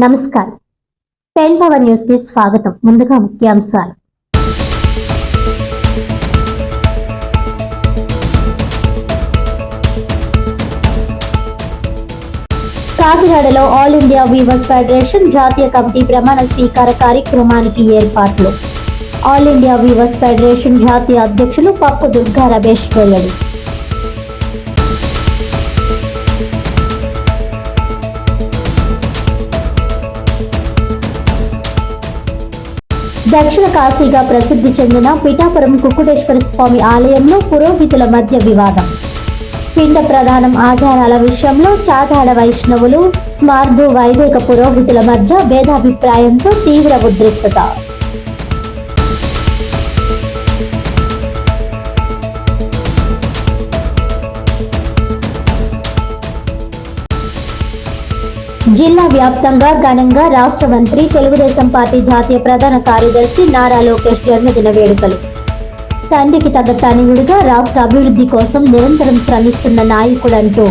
నమస్కారం. 10 power news కి స్వాగతం. ముందుగా ముఖ్యాంశాలు. కాకినాడలో ఆల్ ఇండియా వీవర్స్ ఫెడరేషన్ జాతీయ కమిటీ ప్రమాణ స్వీకార కార్యక్రమానికి ఏర్పాట్లు. ఆల్ ఇండియా వీవర్స్ ఫెడరేషన్ జాతీయ అధ్యక్షులు పప్పు దుర్గా రమేష్ వెల్లడి. దక్షిణ కాశీగా ప్రసిద్ధి చెందిన పిఠాపురం కుక్కుటేశ్వర స్వామి ఆలయంలో పురోహితుల మధ్య వివాదం. పిండ ప్రధానం ఆచారాల విషయంలో చాటాడ వైష్ణవులు, స్మార్దు వైదిక పురోహితుల మధ్య భేదాభిప్రాయంతో తీవ్ర ఉద్రిక్తత. జిల్లా వ్యాప్తంగా ఘనంగా రాష్ట్ర మంత్రి, తెలుగుదేశం పార్టీ జాతీయ ప్రధాన కార్యదర్శి నారా లోకేష్ జన్మదిన వేడుకలు. తండ్రికి తగ్గ తనయుడిగా రాష్ట్ర అభివృద్ధి కోసం నిరంతరం శ్రమిస్తున్న నాయకుడంటూ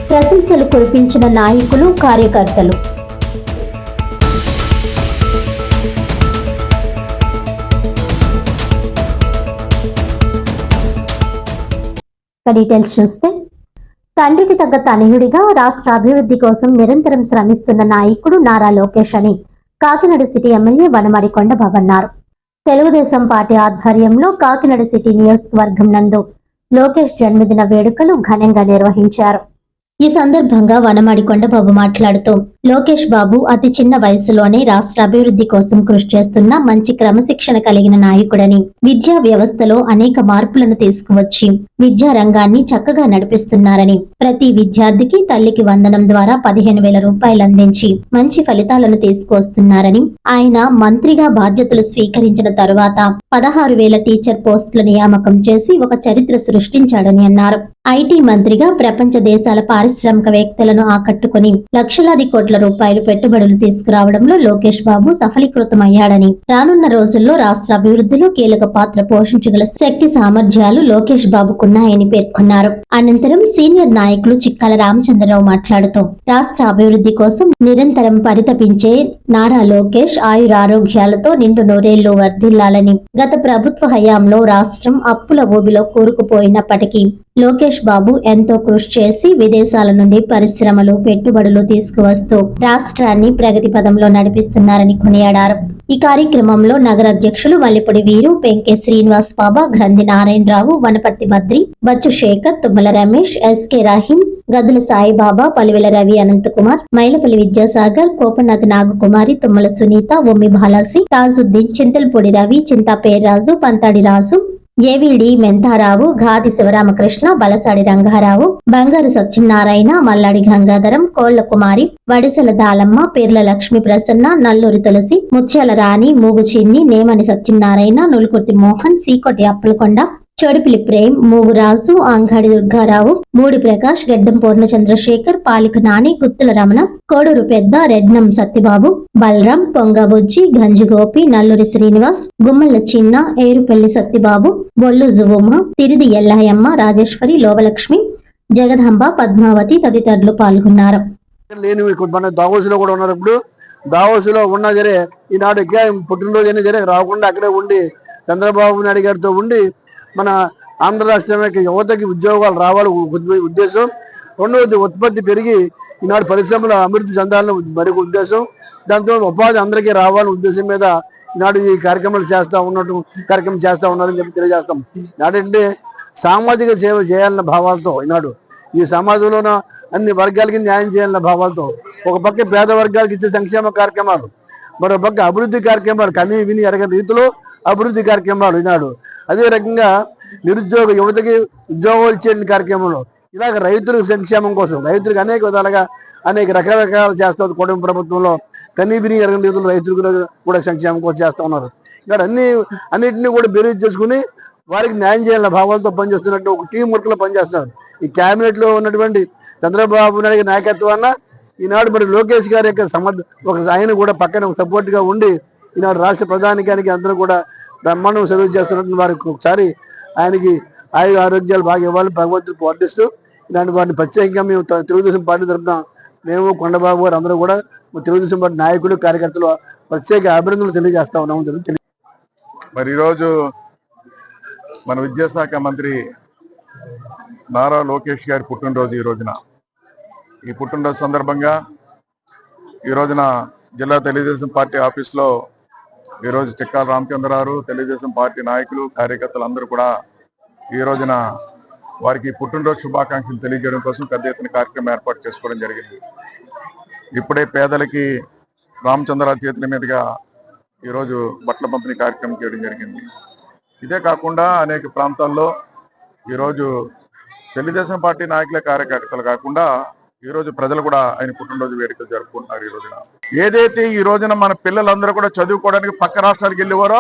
ప్రశంసలు కురిపించిన నాయకులు, కార్యకర్తలు. డీటెయిల్స్ చూస్తే, తండ్రికి తగ్గ తనయుడిగా రాష్ట్ర అభివృద్ధి కోసం నిరంతరం శ్రమిస్తున్న నాయకుడు నారా లోకేష్ అని కాకినాడ సిటీ ఎమ్మెల్యే వనమాడి కొండబాబు అన్నారు. తెలుగుదేశం పార్టీ ఆధ్వర్యంలో కాకినాడ సిటీ నియోజకవర్గం నందు లోకేష్ జన్మదిన వేడుకలు ఘనంగా నిర్వహించారు. ఈ సందర్భంగా వనమాడి కొండబాబు మాట్లాడుతూ, లోకేష్ బాబు అతి చిన్న వయసులోనే రాష్ట్ర అభివృద్ధి కోసం కృషి చేస్తున్న మంచి క్రమశిక్షణ కలిగిన నాయకుడని, విద్యా వ్యవస్థలో అనేక మార్పులను తీసుకువచ్చి విద్యా రంగాన్ని చక్కగా నడిపిస్తున్నారని, ప్రతి విద్యార్థికి తల్లికి వందనం ద్వారా 15,000 రూపాయలు అందించి మంచి ఫలితాలను తీసుకువస్తున్నారని, ఆయన మంత్రిగా బాధ్యతలు స్వీకరించిన తరువాత 16,000 టీచర్ పోస్టుల నియామకం చేసి ఒక చరిత్ర సృష్టించాడని అన్నారు. ఐటీ మంత్రిగా ప్రపంచ దేశాల పారిశ్రామికవేత్తలను ఆకట్టుకుని లక్షలాది కోట్ల రూపాయలు పెట్టుబడులు తీసుకురావడంలో లోకేష్ బాబు సఫలీకృతమయ్యాడని, రానున్న రోజుల్లో రాష్ట్ర అభివృద్ధిలో కీలక పాత్ర పోషించగల శక్తి సామర్థ్యాలు లోకేష్ బాబుకున్నాయని పేర్కొన్నారు. అనంతరం సీనియర్ నాయకులు చిక్కాల రామచంద్రరావు మాట్లాడుతూ, రాష్ట్ర అభివృద్ధి కోసం నిరంతరం పరితపించే నారా లోకేష్ ఆయురారోగ్యాలతో నిండు నూరేళ్లు వర్ధిల్లాలని, గత ప్రభుత్వ హయాంలో రాష్ట్రం అప్పుల ఊబిలో కూరుకుపోయినప్పటికీ లోకేష్ బాబు ఎంతో కృషి చేసి విదేశాల నుండి పరిశ్రమలు, పెట్టుబడులు తీసుకువస్తూ రాష్ట్రాన్ని ప్రగతి పదంలో నడిపిస్తున్నారని కొనియాడారు. ఈ కార్యక్రమంలో నగర అధ్యక్షులు మల్లిపూడి వీరు, పెంకే శ్రీనివాస్ బాబా, గ్రంథి నారాయణరావు, వనపర్తి బద్రి, బచ్చు శేఖర్, తుమ్మల రమేష్, ఎస్కే రాహిం, గదుల సాయిబాబా, పలివెల రవి, అనంతకుమార్, మైలపల్లి విద్యాసాగర్, కోపనాథ్ నాగకుమారి, తుమ్మల సునీత, ఒమ్మి బాలాసి, తాజుద్దీన్, చింతలపూడి రవి, చింతా పేర్రాజు, పంతాడి రాజు, ఏవిడి మెంతారావు, ఘాది శివరామకృష్ణ, బలసాడి రంగారావు, బంగారు సత్యనారాయణ, మల్లాడి గంగాధరం, కోళ్ల కుమారి, వడిసెల దాలమ్మ, పేర్ల లక్ష్మీ ప్రసన్న, నల్లూరి తులసి, ముత్యాల రాణి, మూగు చిన్ని, నేమని సత్యనారాయణ, నులుకుర్తి మోహన్, సీకోటి అప్పలకొండ, చొడిపిలి ప్రేమ్, మూగురాజు, అంగాడి దుర్గారావు, మూడి ప్రకాష్, గడ్డం పూర్ణ చంద్రశేఖర్, పాలిక నాని, గుత్తుల రమణ, కోడూరు పెద్ద, రెడ్నం సత్యబాబు, బలరాం, పొంగబుజ్జి, గంజి గోపి, నల్లూరి శ్రీనివాస్, గుమ్మల చిన్న, ఏరుపల్లి సత్యబాబు, బొల్లు జువుమ, తిరిది ఎల్లయ్యమ్మ, రాజేశ్వరి, లోవలక్ష్మి, జగదాంబ, పద్మావతి తదితరులు పాల్గొన్నారు. దావోసులో ఉన్నా సరే ఈనాడు పుట్టినరోజు అయినా సరే రాకుండా అక్కడే ఉండి చంద్రబాబు నాయుడు గారితో ఉండి మన ఆంధ్ర రాష్ట్రం యొక్క యువతకి ఉద్యోగాలు రావాలి ఉద్దేశం. రెండవది ఉత్పత్తి పెరిగి ఈనాడు పరిశ్రమలు అభివృద్ధి చెందాలని మరొక ఉద్దేశం. దాంతో ఉపాధి అందరికీ రావాలనే ఉద్దేశం మీద ఈనాడు ఈ కార్యక్రమాలు కార్యక్రమం చేస్తూ ఉన్నారని చెప్పి తెలియజేస్తాం. నాడంటే సామాజిక సేవ చేయాలన్న భావాలతో ఈనాడు ఈ సమాజంలోన అన్ని వర్గాలకి న్యాయం చేయాలన్న భావాలతో ఒక పక్క పేద వర్గాలకు ఇచ్చే సంక్షేమ కార్యక్రమాలు, మరో పక్క అభివృద్ధి కార్యక్రమాలు, కనీ విని ఎరగని రీతిలో అభివృద్ధి కార్యక్రమాలు ఈనాడు. అదే రకంగా నిరుద్యోగ యువతకి ఉద్యోగాలు ఇచ్చే కార్యక్రమంలో ఇలాగ రైతుల సంక్షేమం కోసం రైతులకు అనేక విధాలుగా అనేక రకరకాలు చేస్తారు. కూటమి ప్రభుత్వంలో కనీ విని ఎరగని రీతిలో రైతులకు కూడా సంక్షేమం కోసం చేస్తూ ఉన్నారు. ఇక్కడ అన్నింటినీ కూడా బేరీజ్ చేసుకుని వారికి న్యాయం చేయాలన్న భావాలతో పనిచేస్తున్నట్టు ఒక టీం వర్క్లో పనిచేస్తున్నారు. ఈ క్యాబినెట్ లో ఉన్నటువంటి చంద్రబాబు నాయుడు నాయకత్వాన్న ఈనాడు మరి లోకేష్ గారి యొక్క ఒక ఆయన కూడా పక్కన సపోర్ట్ గా ఉండి ఈనాడు రాష్ట్ర ప్రధానికానికి అందరూ కూడా బ్రహ్మాండం సర్వీస్ చేస్తున్నట్టు వారికి ఒకసారి ఆయనకి ఆరోగ్యాలు బాగా ఇవ్వాలని భగవంతుడు ప్రార్థిస్తూ ఇలాంటి వారిని ప్రత్యేకంగా మేము తెలుగుదేశం పార్టీ తరఫున మేము కొండబాబు గారు అందరూ కూడా తెలుగుదేశం పార్టీ నాయకులు కార్యకర్తలు ప్రత్యేక అభినందనలు తెలియజేస్తా ఉన్నాము. మరి ఈరోజు మన విద్యాశాఖ మంత్రి నారా లోకేష్ గారి పుట్టినరోజు ఈ రోజున. ఈ పుట్టినరోజు సందర్భంగా ఈ రోజున జిల్లా తెలుగుదేశం పార్టీ ఆఫీస్లో ఈరోజు చిక్కాల రామచంద్రరావు, తెలుగుదేశం పార్టీ నాయకులు, కార్యకర్తలు అందరూ కూడా ఈ రోజున వారికి పుట్టినరోజు శుభాకాంక్షలు తెలియజేయడం కోసం పెద్ద ఎత్తున కార్యక్రమం ఏర్పాటు చేసుకోవడం జరిగింది. ఇప్పుడే పేదలకి రామచంద్రరావు చేతుల మీదుగా ఈరోజు బట్టల పంపిణీ కార్యక్రమం చేయడం జరిగింది. ఇదే కాకుండా అనేక ప్రాంతాల్లో ఈరోజు తెలుగుదేశం పార్టీ నాయకుల కార్యకర్తలు కాకుండా ఈరోజు ప్రజలు కూడా ఆయన పుట్టినరోజు వేడుకలు జరుపుకుంటున్నారు. ఈ రోజున ఏదైతే ఈ రోజున మన పిల్లలందరూ కూడా చదువుకోవడానికి పక్క రాష్ట్రాలకు వెళ్ళేవారో,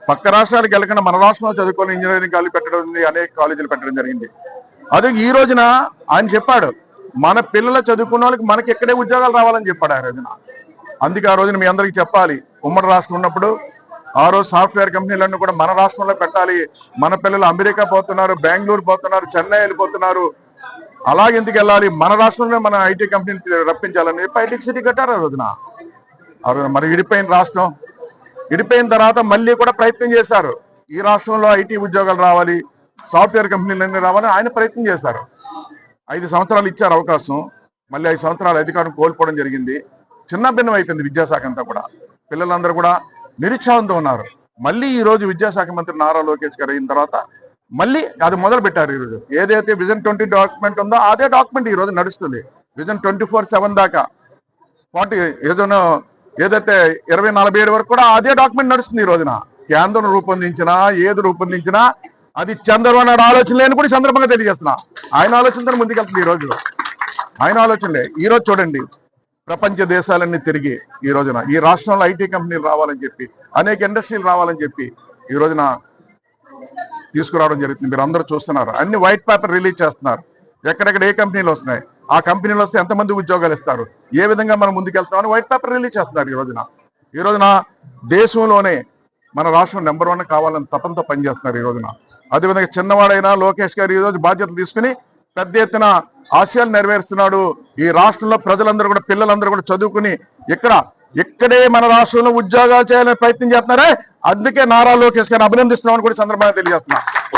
పక్క రాష్ట్రాలకు వెళ్ళకుండా మన రాష్ట్రంలో చదువుకొని ఇంజనీరింగ్ కాలేజ్ పెట్టడం, అనేక కాలేజీలు పెట్టడం జరిగింది. అదే ఈ రోజున ఆయన చెప్పాడు, మన పిల్లలు చదువుకున్న వాళ్ళకి మనకి ఎక్కడే ఉద్యోగాలు రావాలని చెప్పాడు ఆ రోజున. అందుకే ఆ రోజున మీ అందరికీ చెప్పాలి, ఉమ్మడి రాష్ట్రం ఉన్నప్పుడు ఆ రోజు సాఫ్ట్వేర్ కంపెనీలన్నీ కూడా మన రాష్ట్రంలో పెట్టాలి. మన పిల్లలు అమెరికా పోతున్నారు, బెంగళూరు పోతున్నారు, చెన్నై వెళ్ళిపోతున్నారు, అలాగే ఎందుకు వెళ్ళాలి, మన రాష్ట్రంలో మన ఐటీ కంపెనీలు రప్పించాలని ఐటీ సిటీ కట్టారు ఆ రోజున. మరి విడిపోయిన రాష్ట్రం, విడిపోయిన తర్వాత మళ్ళీ కూడా ప్రయత్నం చేశారు, ఈ రాష్ట్రంలో ఐటీ ఉద్యోగాలు రావాలి, సాఫ్ట్వేర్ కంపెనీలన్నీ రావాలని ఆయన ప్రయత్నం చేశారు. 5 సంవత్సరాలు ఇచ్చారు అవకాశం, మళ్ళీ 5 సంవత్సరాలు అధికారం కోల్పోవడం జరిగింది. చిన్న భిన్నం అయిపోయింది విద్యాశాఖ అంతా కూడా. పిల్లలందరూ కూడా నిరుత్సాహంతో ఉన్నారు. మళ్ళీ ఈ రోజు విద్యాశాఖ మంత్రి నారా లోకేష్ గారు అయిన తర్వాత మళ్ళీ అది మొదలు పెట్టారు. ఈ రోజు ఏదైతే విజన్ 20 డాక్యుమెంట్ ఉందో అదే డాక్యుమెంట్ ఈ రోజు నడుస్తుంది. విజన్ 24/7 దాకా 40 ఏదైతే 2047 వరకు కూడా అదే డాక్యుమెంట్ నడుస్తుంది. ఈ రోజున కేంద్రం రూపొందించినా ఏది రూపొందించినా అది చంద్రబాబు నాయుడు ఆలోచన లేని కూడా సందర్భంగా తెలియజేస్తున్నా. ఆయన ఆలోచనతో ముందుకెళ్తుంది. ఈ రోజు ఆయన ఆలోచనలే. ఈ రోజు చూడండి, ప్రపంచ దేశాలన్నీ తిరిగి ఈ రోజున ఈ రాష్ట్రంలో ఐటీ కంపెనీలు రావాలని చెప్పి, అనేక ఇండస్ట్రీలు రావాలని చెప్పి ఈ రోజున తీసుకురావడం జరుగుతుంది. మీరు అందరూ చూస్తున్నారు, అన్ని వైట్ పేపర్ రిలీజ్ చేస్తున్నారు. ఎక్కడెక్కడ ఏ కంపెనీలు వస్తున్నాయి, ఆ కంపెనీలు వస్తే ఎంతమంది ఉద్యోగాలు ఇస్తారు, ఏ విధంగా మనం ముందుకెళ్తామని వైట్ పేపర్ రిలీజ్ చేస్తున్నారు. ఈ రోజున దేశంలోనే మన రాష్ట్రం నెంబర్ 1 కావాలని తపంతో పనిచేస్తున్నారు. ఈ రోజున అదేవిధంగా చిన్నవాడైనా లోకేష్ గారు ఈ రోజు బాధ్యతలు తీసుకుని పెద్ద ఎత్తున ఆశయాలు నెరవేరుస్తున్నాడు. ఈ రాష్ట్రంలో ప్రజలందరూ కూడా, పిల్లలందరూ కూడా చదువుకుని ఇక్కడే మన రాష్ట్రంలో ఉద్యోగాలు చేయాలని ప్రయత్నం చేస్తున్నారే. అందుకే నారా లోకేష్ గారిని అభినందిస్తున్నామని కూడా సందర్భంగా తెలియజేస్తున్నా.